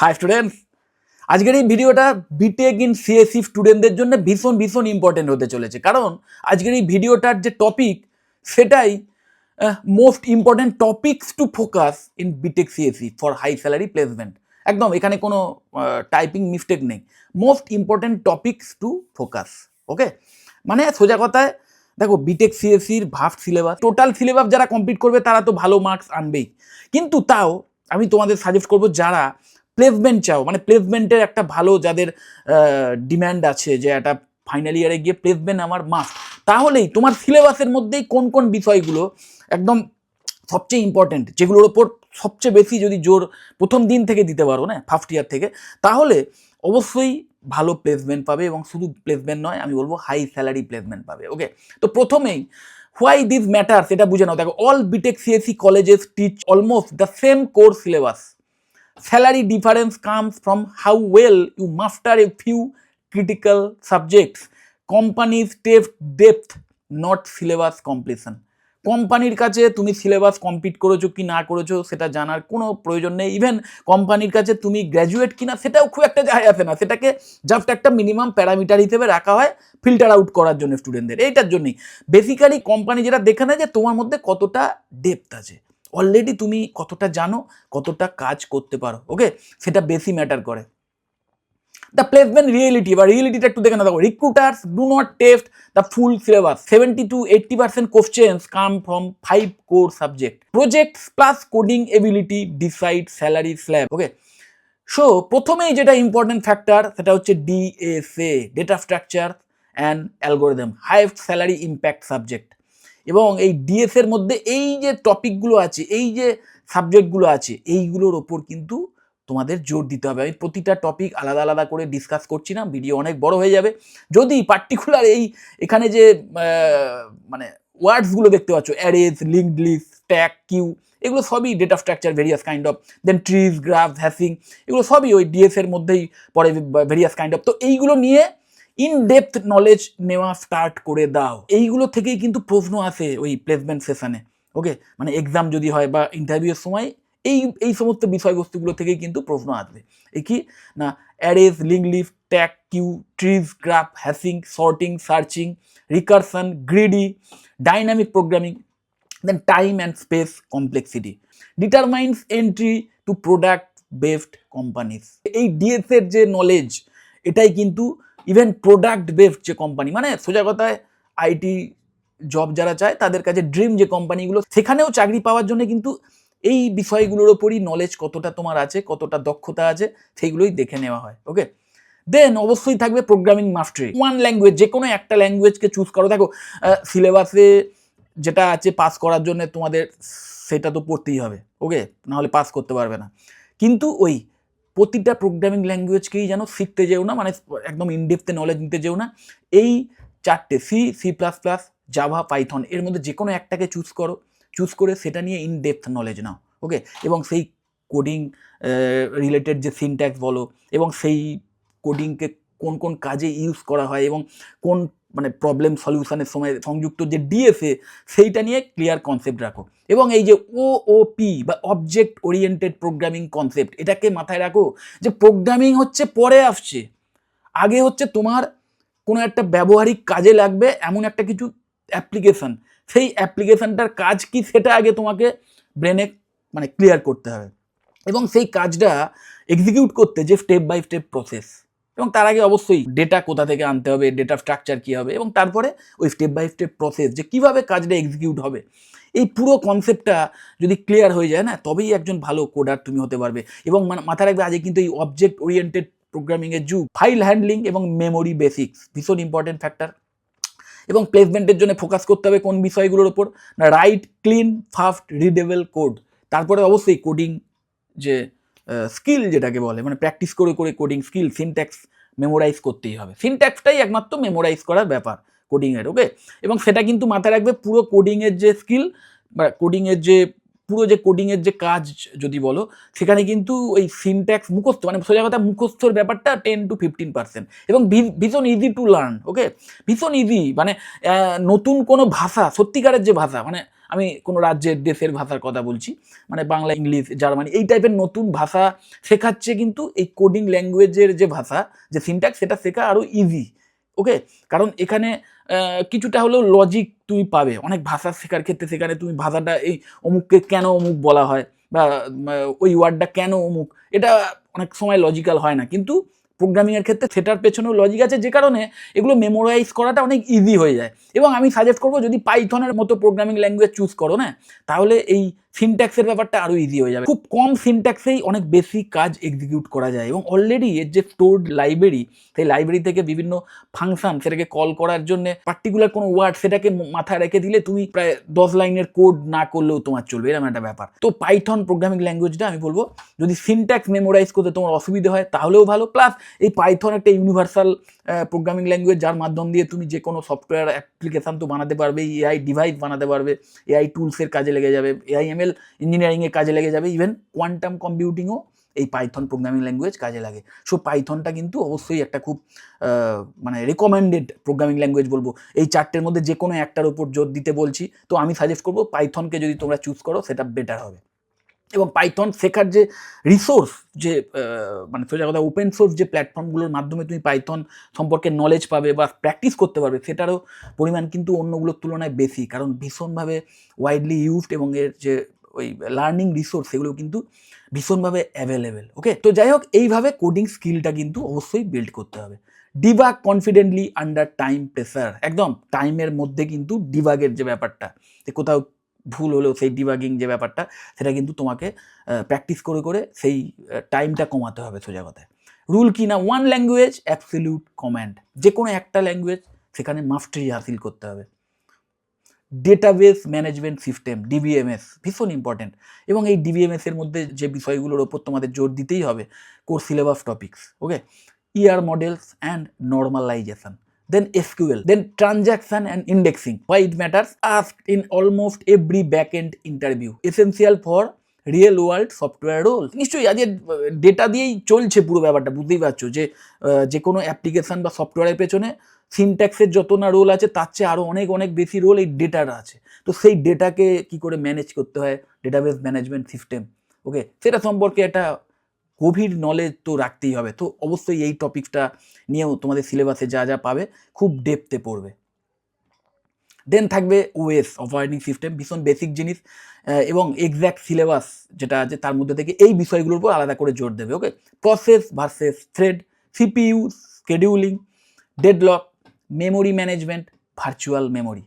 High students, আজকের এই ভিডিওটা বিটেক ইন সিএসসি স্টুডেন্টদের জন্য ভীষণ ভীষণ ইম্পর্টেন্ট হতে চলেছে। কারণ আজকের এই ভিডিওটার যে টপিক সেটাই most important topics to focus in BTech CSC for high salary placement. একদম এখানে কোনো টাইপিং মিস্টেক নেই, most important topics to focus. Okay, মানে সোজা কথায় দেখো, বিটেক সিএসসির ভাস্ট সিলেবাস, টোটাল সিলেবাস যারা কমপ্লিট করবে তারা তো ভালো মার্কস আনবেই, কিন্তু তাও আমি তোমাদের সাজেস্ট করবো যারা প্লেসমেন্ট চাও, মানে প্লেসমেন্টের একটা ভালো যাদের ডিম্যান্ড আছে যে একটা ফাইনাল ইয়ারে গিয়ে প্লেসমেন্ট আমার মাস্ট, তাহলেই তোমার সিলেবাসের মধ্যেই কোন কোন বিষয়গুলো একদম সবচেয়ে ইম্পর্টেন্ট, যেগুলোর ওপর সবচেয়ে বেশি যদি জোর প্রথম দিন থেকে দিতে পারো না, ফার্স্ট ইয়ার থেকে, তাহলে অবশ্যই ভালো প্লেসমেন্ট পাবে। এবং শুধু প্লেসমেন্ট নয়, আমি বলবো হাই স্যালারি প্লেসমেন্ট পাবে। ওকে, তো প্রথমেই হোয়াই দিস ম্যাটার্স এটা বুঝে নাও। দেখো, all BTech CSC colleges teach almost the same core syllabus. Salary difference comes from how well you master a few critical subjects. Companies test depth, not syllabus completion. কোম্পানির কাছে তুমি syllabus complete করেছো কি না করেছো সেটা জানার কোনো প্রয়োজন নেই। ইভেন কোম্পানির কাছে তুমি গ্র্যাজুয়েট কিনা সেটাও খুব একটা যায় আসে না, সেটাকে জাস্ট একটা মিনিমাম প্যারামিটার হিসেবে রাখা হয় ফিল্টার আউট করার জন্য স্টুডেন্টদের। এইটার জন্যই বেসিক্যালি কোম্পানি যেটা দেখে নেয় যে তোমার মধ্যে কতটা ডেপথ আছে, অলরেডি তুমি কতটা জানো, কতটা কাজ করতে পারো। ওকে, সেটা বেশি ম্যাটার করে। দ্য প্লেসমেন্ট রিয়েলিটি বা রিয়েলিটিটা একটু দেখে না। দেখো, recruiters do not test the full syllabus. 70 to 80% questions come from 5 core subject. Projects plus coding ability decide salary slab. Okay, so প্রথমেই যেটা ইম্পর্টেন্ট ফ্যাক্টর সেটা হচ্ছে DSA, data structure and algorithm, highest salary impact subject. এবং এই ডিএসের মধ্যে এই যে টপিকগুলো আছে, এই যে সাবজেক্টগুলো আছে, এইগুলোর ওপর কিন্তু তোমাদের জোর দিতে হবে। আমি প্রতিটা টপিক আলাদা আলাদা করে ডিসকাস করছি না, ভিডিও অনেক বড় হয়ে যাবে। যদি পার্টিকুলার এখানে যে মানে ওয়ার্ডসগুলো দেখতে পাচ্ছ, arrays, linked list, stack, queue, এগুলো সবই data structure various kind of, then trees, graph, hashing, এগুলো সবই ওই ডিএসের মধ্যেই পড়ে ভেরিয়াস কাইন্ড অফ। তো এইগুলো নিয়ে ইন ডেপথ নলেজ নেওয়া স্টার্ট করে দাও। এইগুলো থেকেই কিন্তু প্রশ্ন আসে ওই প্লেসমেন্ট সেশনে। ওকে, মানে এক্সাম যদি হয় বা ইন্টারভিউয়ের সময় এই সমস্ত বিষয়বস্তুগুলো থেকেই কিন্তু প্রশ্ন আসবে। এই কি না, arrays, link list, stack, queue, trees, graph, hashing, sorting, searching, recursion, greedy, dynamic programming, then time and space complexity, determines entry to product based companies. এই ডিএস এর যে নলেজ, এটাই কিন্তু ইভেন প্রোডাক্ট বেসড যে কোম্পানি, মানে সোজা কথায় IT job যারা চায় তাদের কাছে ড্রিম যে কোম্পানিগুলো, সেখানেও চাকরি পাওয়ার জন্য কিন্তু এই বিষয়গুলোর ওপরই নলেজ কতটা তোমার আছে, কতটা দক্ষতা আছে, সেইগুলোই দেখে নেওয়া হয়। ওকে, দেন অবশ্যই থাকবে প্রোগ্রামিং মাস্টারি। ওয়ান ল্যাঙ্গুয়েজ, যে কোনো একটা ল্যাঙ্গুয়েজকে চুজ করো। দেখো, সিলেবাসে যেটা আছে পাস করার জন্য তোমাদের সেটা তো পড়তেই হবে। ওকে, নাহলে পাস করতে পারবে না। কিন্তু ওই প্রতিটা প্রোগ্রামিং ল্যাঙ্গুয়েজকেই যেন শিখতে যেও না, মানে একদম ইনডেপথে নলেজ নিতে যেও না। এই চারটে C plus plus, Java, Python, এর মধ্যে যে কোনো একটাকে চুজ করো, চুজ করে সেটা নিয়ে ইনডেপথ নলেজ নাও। ওকে, এবং সেই কোডিং রিলেটেড যে সিনট্যাক্স বলো, এবং সেই কোডিংকে কোন কোন কাজে ইউজ করা হয়, এবং কোন মানে প্রবলেম সলিউশনের সময় সংযুক্ত যে ডিএসএ, সেইটা নিয়ে ক্লিয়ার কনসেপ্ট রাখো। এবং এই যে ওওপি বা অবজেক্ট ওরিয়েন্টেড প্রোগ্রামিং কনসেপ্ট, এটাকে মাথায় রাখো যে প্রোগ্রামিং হচ্ছে পরে আসছে, আগে হচ্ছে তোমার কোনো একটা ব্যবহারিক কাজে লাগবে এমন একটা কিছু অ্যাপ্লিকেশন, সেই অ্যাপ্লিকেশনটার কাজ কি সেটা আগে তোমাকে ব্রেনে মানে ক্লিয়ার করতে হবে। এবং সেই কাজটা এক্সিকিউট করতে যে স্টেপ বাই স্টেপ প্রসেস, এবং তার আগে অবশ্যই ডেটা কোথা থেকে আনতে হবে, ডেটা স্ট্রাকচার কী হবে, এবং তারপরে ওই স্টেপ বাই স্টেপ প্রসেস যে কীভাবে কাজটা এক্সিকিউট হবে, এই পুরো কনসেপ্টটা যদি ক্লিয়ার হয়ে যায় না, তবেই একজন ভালো কোডার তুমি হতে পারবে। এবং মাথায় রাখবে আজকে কিন্তু এই অবজেক্ট ওরিয়েন্টেড প্রোগ্রামিংয়ের যুগ। ফাইল হ্যান্ডলিং এবং মেমোরি বেসিক্স ভীষণ ইম্পর্টেন্ট ফ্যাক্টর। এবং প্লেসমেন্টের জন্য ফোকাস করতে হবে কোন বিষয়গুলোর ওপর না, right clean fast readable code. তারপরে অবশ্যই কোডিং যে স্কিল যেটাকে বলে, মানে প্র্যাকটিস করে করে কোডিং স্কিল, সিনট্যাক্স মেমোরাইজ করতেই হবে। সিনট্যাক্সটাই একমাত্র মেমোরাইজ করার ব্যাপার কোডিংয়ের। ওকে, এবং সেটা কিন্তু মাথায় রাখবে পুরো কোডিংয়ের যে স্কিল বা কোডিংয়ের যে পুরো যে কোডিংয়ের যে কাজ যদি বলো, সেখানে কিন্তু ওই সিনট্যাক্স মুখস্থ, মানে সোজা কথা মুখস্থর ব্যাপারটা 10 to 15%, এবং ভীষণ ইজি টু লার্ন। ওকে, ভীষণ ইজি, মানে নতুন কোনো ভাষা, সত্যিকারের যে ভাষা, মানে আমি কোনো রাজ্যের দেশের ভাষার কথা বলছি, মানে বাংলা, ইংলিশ, জার্মানি, এই টাইপের নতুন ভাষা শেখাচ্ছে কিন্তু এই কোডিং ল্যাঙ্গুয়েজের যে ভাষা, যে সিনট্যাক্স, সেটা শেখা আরও ইজি। ওকে, কারণ এখানে কিছুটা হলেও লজিক তুমি পাবে অনেক ভাষা শেখার ক্ষেত্রে। সেখানে তুমি ভাষাটা এই অমুককে কেন অমুক বলা হয়, বা ওই ওয়ার্ডটা কেন অমুক, এটা অনেক সময় লজিক্যাল হয় না, কিন্তু প্রোগ্রামিংয়ের ক্ষেত্রে সেটার পেছনেও লজিক আছে, যে কারণে এগুলো মেমোরাইজ করাটা অনেক ইজি হয়ে যায়। এবং আমি সাজেস্ট করবো, যদি পাইথনের মতো প্রোগ্রামিং ল্যাঙ্গুয়েজ চুজ করো না, তাহলে এই সিনট্যাক্সের ব্যাপারটা আরও ইজি হয়ে যাবে। খুব কম সিনট্যাক্সেই অনেক বেশি কাজ এক্সিকিউট করা যায়, এবং অলরেডি এর যে স্টোরড লাইব্রেরি, সেই লাইব্রেরি থেকে বিভিন্ন ফাংশন, সেটাকে কল করার জন্য পার্টিকুলার কোনো ওয়ার্ড, সেটাকে মাথায় রেখে দিলে তুমি প্রায় 10 লাইনের কোড না করলেও তোমার চলবে, এরকম একটা ব্যাপার। তো পাইথন প্রোগ্রামিং ল্যাঙ্গুয়েজটা আমি বলবো, যদি সিনট্যাক্স মেমোরাইজ করতে তোমার অসুবিধা হয় তাহলেও ভালো, প্লাস এই পাইথন একটা ইউনিভার্সাল প্রোগ্রামিং ল্যাঙ্গুয়েজ, যার মাধ্যম দিয়ে তুমি যে কোনো সফটওয়্যার অ্যাপ্লিকেশান তো বানাতে পারবে, এআই ডিভাইস বানাতে পারবে, এআই টুলসের কাজে লেগে যাবে, এআই এমএল ইঞ্জিনিয়ারিংয়ের কাজে লেগে যাবে, ইভেন কোয়ান্টাম কম্পিউটিংও এই পাইথন প্রোগ্রামিং ল্যাঙ্গুয়েজ কাজে লাগে। সো পাইথনটা কিন্তু অবশ্যই একটা খুব মানে রেকমেন্ডেড প্রোগ্রামিং ল্যাঙ্গুয়েজ বলবো। এই চারটের মধ্যে যে কোনো একটার উপর জোর দিতে বলছি, তো আমি সাজেস্ট করবো পাইথনকে যদি তোমরা চুজ করো, সেটা বেটার হবে। এবং পাইথন শেখার যে রিসোর্স, যে মানে সোজা কথা ওপেন সোর্স যে প্ল্যাটফর্মগুলোর মাধ্যমে তুমি পাইথন সম্পর্কে নলেজ পাবে বা প্র্যাকটিস করতে পারবে, সেটারও পরিমাণ কিন্তু অন্যগুলোর তুলনায় বেশি, কারণ ভীষণভাবে ওয়াইডলি ইউজড, এবং এর যে ওই লার্নিং রিসোর্স, সেগুলো কিন্তু ভীষণভাবে অ্যাভেলেবেল। ওকে, তো যাই হোক, এইভাবে কোডিং স্কিলটা কিন্তু অবশ্যই বিল্ড করতে হবে। Debug confidently under time pressure, একদম টাইমের মধ্যে কিন্তু ডিবাগের যে ব্যাপারটা, যে কোথাও ভুল হলেও সেই ডিবাগিং যে ব্যাপারটা, সেটা কিন্তু তোমাকে প্র্যাকটিস করে করে সেই টাইমটা কমাতে হবে। সোজা কথায় রুল কি না, ওয়ান ল্যাঙ্গুয়েজ অ্যাবসলিউট কমান্ড, যে কোনো একটা ল্যাঙ্গুয়েজ সেখানে মাস্টারি হাসিল করতে হবে। ডেটাবেস ম্যানেজমেন্ট সিস্টেম, ডিবিএমএস, ভীষণ ইম্পর্টেন্ট। এবং এই ডিবিএমএস এর মধ্যে যে বিষয়গুলোর ওপর তোমাদের জোর দিতেই হবে, core syllabus topics. Okay, ER models and normalization, then SQL, then transaction and indexing. Why it matters? Asked in almost every backend interview. Essential for real world software role. নিশ্চয়ই আজকে ডেটা দিয়েই চলছে পুরো ব্যাপারটা, বুঝতেই পারছো যে কোনো অ্যাপ্লিকেশন বা সফটওয়্যারের পেছনে সিনট্যাক্সের যত না রোল আছে, তার চেয়ে আরও অনেক অনেক বেশি রোল এই ডেটার আছে। তো সেই ডেটাকে কি করে ম্যানেজ করতে হয়, ডেটাবেস ম্যানেজমেন্ট সিস্টেম, ওকে, সেটা সম্পর্কে একটা গভীর নলেজ তো রাখতেই হবে। তো অবশ্যই এই টপিকটা নিয়েও তোমাদের সিলেবাসে যা যা পাবে খুব ডেপথে পড়বে। দেন থাকবে ওএস, অপারেটিং সিস্টেম, ভীষণ বেসিক জিনিস, এবং এক্স্যাক্ট সিলেবাস যেটা আছে তার মধ্যে থেকে এই বিষয়গুলোর উপর আলাদা করে জোর দেবে। Okay, process versus thread, CPU, scheduling, deadlock, memory management, virtual memory.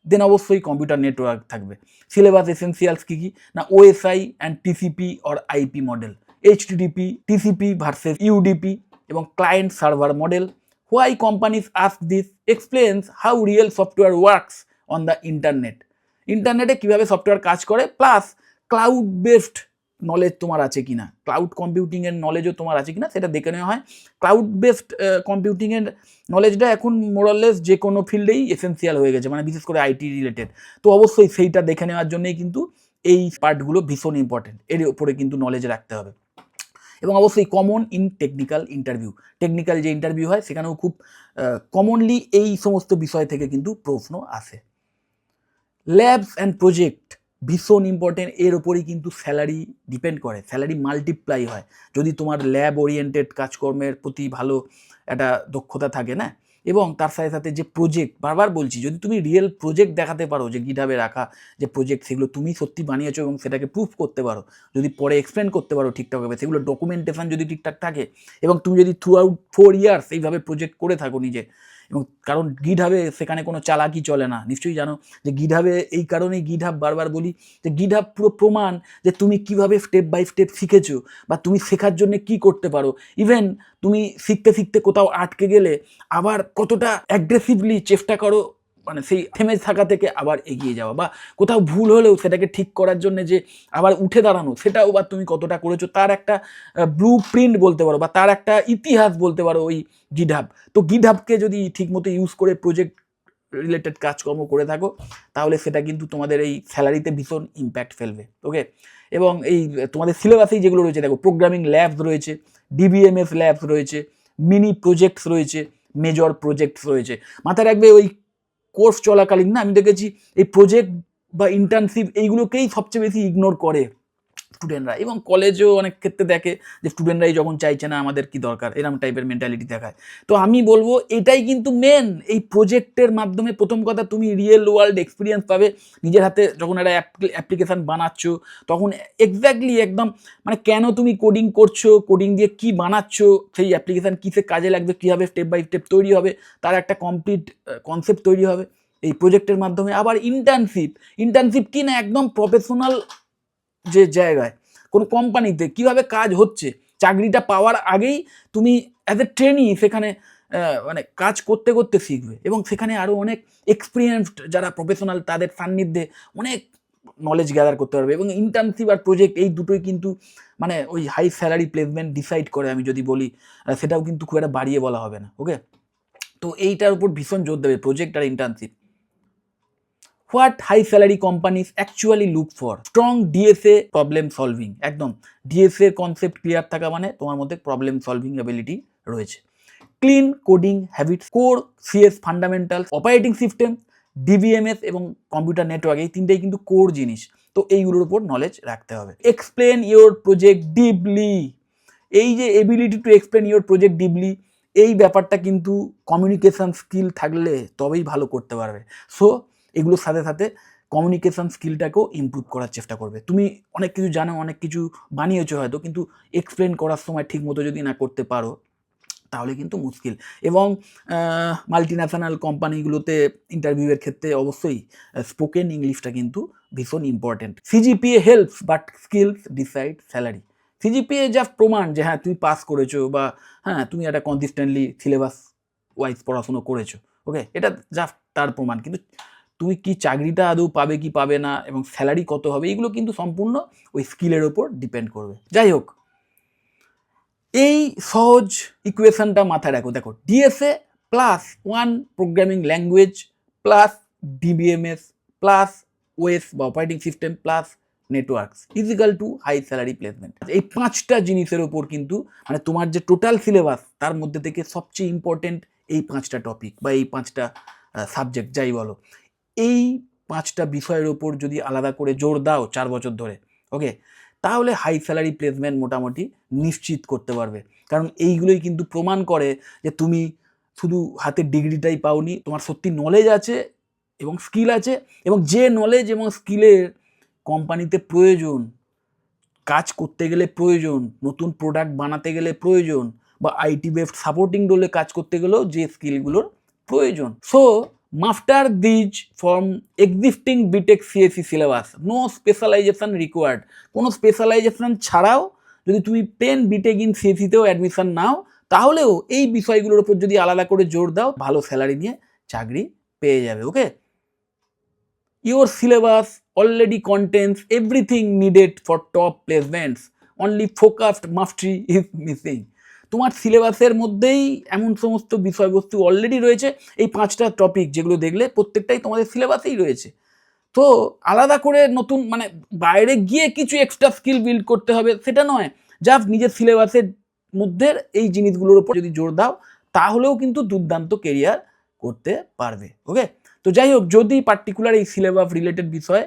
Then অবশ্যই কম্পিউটার নেটওয়ার্ক থাকবে। সিলেবাস এসেন্সিয়ালস কী কী না, OSI and TCP or IP model, HTTP, TCP versus UDP, এবং client server model. Why companies ask this explains how real software works on the internet. ইন্টারনেটে কীভাবে software কাজ করে, প্লাস ক্লাউড বেসড নলেজ তোমার আছে কিনা, ক্লাউড কম্পিউটিংয়ের নলেজও তোমার আছে কিনা, সেটা দেখে নেওয়া হয়। ক্লাউড বেসড কম্পিউটিংয়ের নলেজটা এখন মোরাললেস যে কোনো ফিল্ডেই এসেন্সিয়াল হয়ে গেছে, মানে বিশেষ করে আইটি রিলেটেড। তো অবশ্যই সেইটা দেখে নেওয়ার জন্যই কিন্তু এই পার্টগুলো ভীষণ ইম্পর্টেন্ট, এর উপরে কিন্তু নলেজ রাখতে হবে। এবং অবশ্যই common in technical interview, technical যে ইন্টারভিউ হয় সেখানেও খুব কমনলি এই সমস্ত বিষয় থেকে কিন্তু প্রশ্ন আসে। ল্যাবস অ্যান্ড প্রজেক্ট ভীষণ ইম্পর্টেন্ট, এর ওপরই কিন্তু স্যালারি ডিপেন্ড করে, স্যালারি মাল্টিপ্লাই হয় যদি তোমার ল্যাব ওরিয়েন্টেড কাজকর্মের প্রতি ভালো একটা দক্ষতা থাকে না। এবং তার সাথে সাথে যে প্রজেক্ট, বারবার বলছি, যদি তুমি রিয়েল প্রজেক্ট দেখাতে পারো, যে গিটহাবে রাখা যে প্রজেক্ট, সেগুলো তুমি সত্যি বানিয়েছো এবং সেটাকে প্রুফ করতে পারো, যদি পরে এক্সপ্লেন করতে পারো ঠিকঠাকভাবে, সেগুলো ডকুমেন্টেশন যদি ঠিকঠাক থাকে, এবং তুমি যদি থ্রু আউট 4 ইয়ার্স এইভাবে প্রজেক্ট করে থাকো নিজে, এবং কারণ গিটহাবে সেখানে কোনো চালাকি চলে না, নিশ্চয়ই জানো যে গিটহাবে, এই কারণেই গিটহাব বারবার বলি যে গিটহাব পুরো প্রমাণ যে তুমি কিভাবে স্টেপ বাই স্টেপ শিখেছো, বা তুমি শেখার জন্য কি করতে পারো। ইভেন তুমি শিখতে শিখতে কোথাও আটকে গেলে আবার কতটা অ্যাগ্রেসিভলি চেষ্টা করো, মানে সেই থেমে থাকা থেকে আবার এগিয়ে যাওয়া, বা কোথাও ভুল হলেও সেটাকে ঠিক করার জন্য যে আবার উঠে দাঁড়ানো, সেটাও বা তুমি কতটা করেছো, তার একটা ব্লু প্রিন্ট বলতে পারো, বা তার একটা ইতিহাস বলতে পারো ওই গিটহাব। তো গিটহাবকে যদি ঠিকমতো ইউজ করে প্রজেক্ট রিলেটেড কাজকর্ম করে থাকো, তাহলে সেটা কিন্তু তোমাদের এই স্যালারিতে ভীষণ ইম্প্যাক্ট ফেলবে। ওকে, এবং এই তোমাদের সিলেবাসেই যেগুলো রয়েছে, দেখো প্রোগ্রামিং ল্যাবস রয়েছে, ডিবিএমএস ল্যাবস রয়েছে, মিনি প্রজেক্টস রয়েছে, মেজর প্রজেক্টস রয়েছে। মাথায় রাখবে ওই কোর্স চলাকালীন না, আমি দেখেছি এই প্রজেক্ট বা ইন্টার্নশিপ এইগুলোকেই সবচেয়ে বেশি ইগনোর করে স্টুডেন্টরা, এবং কলেজেও অনেক ক্ষেত্রে দেখে যে স্টুডেন্টরাই যখন চাইছে না আমাদের কি দরকার, এরকম টাইপের মেন্টালিটি দেখায়। তো আমি বলবো এটাই কিন্তু মেন, এই প্রজেক্টের মাধ্যমে প্রথম কথা তুমি রিয়েল ওয়ার্ল্ড এক্সপিরিয়েন্স পাবে। নিজের হাতে যখন একটা অ্যাপ্লিকেশান বানাচ্ছ তখন এক্স্যাক্টলি একদম মানে কেন তুমি কোডিং করছো, কোডিং দিয়ে কি বানাচ্ছ, সেই অ্যাপ্লিকেশান কিসে কাজে লাগবে, কীভাবে স্টেপ বাই স্টেপ তৈরি হবে, তার একটা কমপ্লিট কনসেপ্ট তৈরি হবে এই প্রজেক্টের মাধ্যমে। আবার ইন্টার্নশিপ কি না একদম প্রফেশনাল যে জায়গায় কোনো কোম্পানিতে কিভাবে কাজ হচ্ছে, চাকরিটা পাওয়ার আগেই তুমি অ্যাজ এ ট্রেনি সেখানে মানে কাজ করতে করতে শিখবে, এবং সেখানে আরও অনেক এক্সপিরিয়েন্সড যারা প্রফেশনাল তাদের সান্নিধ্যে অনেক নলেজ গ্যাদার করতে পারবে। এবং ইন্টার্নশিপ আর প্রজেক্ট এই দুটোই কিন্তু মানে ওই হাই স্যালারি প্লেসমেন্ট ডিসাইড করে, আমি যদি বলি সেটাও কিন্তু খুব একটা বাড়িয়ে বলা হবে না। ওকে, তো এইটার উপর ভীষণ জোর দেবে প্রজেক্ট আর internship. What high salary companies actually look for? Strong DSA problem solving. একদম ডিএসএ কনসেপ্ট ক্লিয়ার থাকা মানে তোমার মধ্যে প্রবলেম সলভিং অ্যাবিলিটি রয়েছে। Clean coding habits, core CS fundamentals, operating system, DBMS এবং কম্পিউটার নেটওয়ার্ক, এই তিনটেই কিন্তু কোর জিনিস। তো এইগুলোর উপর নলেজ রাখতে হবে। Explain your project deeply. এই যে ability to explain your project deeply, এই ব্যাপারটা কিন্তু কমিউনিকেশান স্কিল থাকলে তবেই ভালো করতে পারবে। সো এগুলোর সাথে সাথে কমিউনিকেশান স্কিলটাকেও ইমপ্রুভ করার চেষ্টা করবে। তুমি অনেক কিছু জানো, অনেক কিছু বানিয়েছো হয়তো, কিন্তু এক্সপ্লেন করার সময় ঠিক মতো যদি না করতে পারো তাহলে কিন্তু মুশকিল। এবং মাল্টিন্যাশনাল কোম্পানিগুলোতে ইন্টারভিউয়ের ক্ষেত্রে অবশ্যই স্পোকেন ইংলিশটা কিন্তু ভীষণ important. CGPA helps but skills decide salary. CGPA just প্রমাণ যে হ্যাঁ তুমি পাস করেছো, বা হ্যাঁ তুমি একটা কনসিস্টেন্টলি সিলেবাস ওয়াইজ পড়াশুনো করেছো, ওকে, এটা জাস্ট তার প্রমাণ। কিন্তু তুমি কি চাকরিটা আদৌ পাবে কি পাবে না, এবং স্যালারি কত হবে, এইগুলো কিন্তু সম্পূর্ণ ওই স্কিলের ওপর ডিপেন্ড করবে। যাই হোক, এই সহজ ইকুয়েশনটা মাথায় রাখো। দেখো, DSA plus 1 programming language plus DBMS plus OS বা operating system plus networks is equal to high salary placement. এই 5টা জিনিসের ওপর কিন্তু মানে তোমার যে টোটাল সিলেবাস তার মধ্যে থেকে সবচেয়ে ইম্পর্টেন্ট এই 5টা টপিক বা এই 5টা সাবজেক্ট যাই বলো, এই 5টা বিষয়ের ওপর যদি আলাদা করে জোর দাও 4 বছর ধরে, ওকে, তাহলে হাই স্যালারি প্লেসমেন্ট মোটামুটি নিশ্চিত করতে পারবে। কারণ এইগুলোই কিন্তু প্রমাণ করে যে তুমি শুধু হাতের ডিগ্রিটাই পাওনি, তোমার সত্যি নলেজ আছে এবং স্কিল আছে, এবং যে নলেজ এবং স্কিলের কোম্পানিতে প্রয়োজন, কাজ করতে গেলে প্রয়োজন, নতুন প্রোডাক্ট বানাতে গেলে প্রয়োজন, বা আইটি বেসড সাপোর্টিং রোলে কাজ করতে গেলেও যে স্কিলগুলোর প্রয়োজন। So master these from existing BTech CSC syllabus, no specialization required. কোনো স্পেশালাইজেশন ছাড়াও যদি তুমি পেন বিটেক ইন সিএসসিতেও অ্যাডমিশন নাও, তাহলেও এই বিষয়গুলোর উপর যদি আলাদা করে জোর দাও, ভালো স্যালারি নিয়ে চাকরি পেয়ে যাবে। Okay, your syllabus already contains everything needed for top placements, only focused mastery is missing. তোমার সিলেবাসের মধ্যেই এমন সমস্ত বিষয়বস্তু অলরেডি রয়েছে, এই 5টা টপিক যেগুলো দেখলে প্রত্যেকটাই তোমাদের সিলেবাসেই রয়েছে। তো আলাদা করে নতুন মানে বাইরে গিয়ে কিছু এক্সট্রা স্কিল বিল্ড করতে হবে সেটা নয়, জাস্ট নিজের সিলেবাসের মধ্যে এই জিনিসগুলোর উপর যদি জোর দাও তাহলেও কিন্তু দুর্দান্ত কেরিয়ার করতে পারবে। ওকে, তো যাই হোক, যদি পার্টিকুলার এই সিলেবাস রিলেটেড বিষয়ে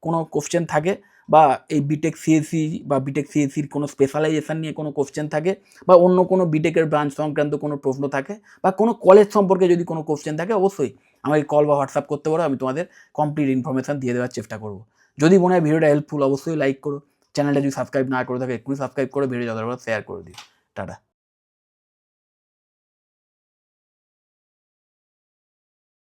কোনো কোশ্চেন থাকে, বা এই বিটেক সিএসসি বা বিটেক সিএসসির কোনো স্পেশালাইজেশন নিয়ে কোনো কোশ্চেন থাকে, বা অন্য কোনো বিটেকের ব্রাঞ্চ সংক্রান্ত কোনো প্রশ্ন থাকে, বা কোনো কলেজ সম্পর্কে যদি কোনো কোশ্চেন থাকে, অবশ্যই আমাকে কল বা হোয়াটসঅ্যাপ করতে পারো, আমি তোমাদের কমপ্লিট ইনফরমেশান দিয়ে দেওয়ার চেষ্টা করবো। যদি মনে হয় ভিডিওটা হেল্পফুল, অবশ্যই লাইক করো। চ্যানেলটা যদি সাবস্ক্রাইব না করে থাকে এক্ষুনি সাবস্ক্রাইব করে ভিডিও যতটা শেয়ার করে দিও। টাটা।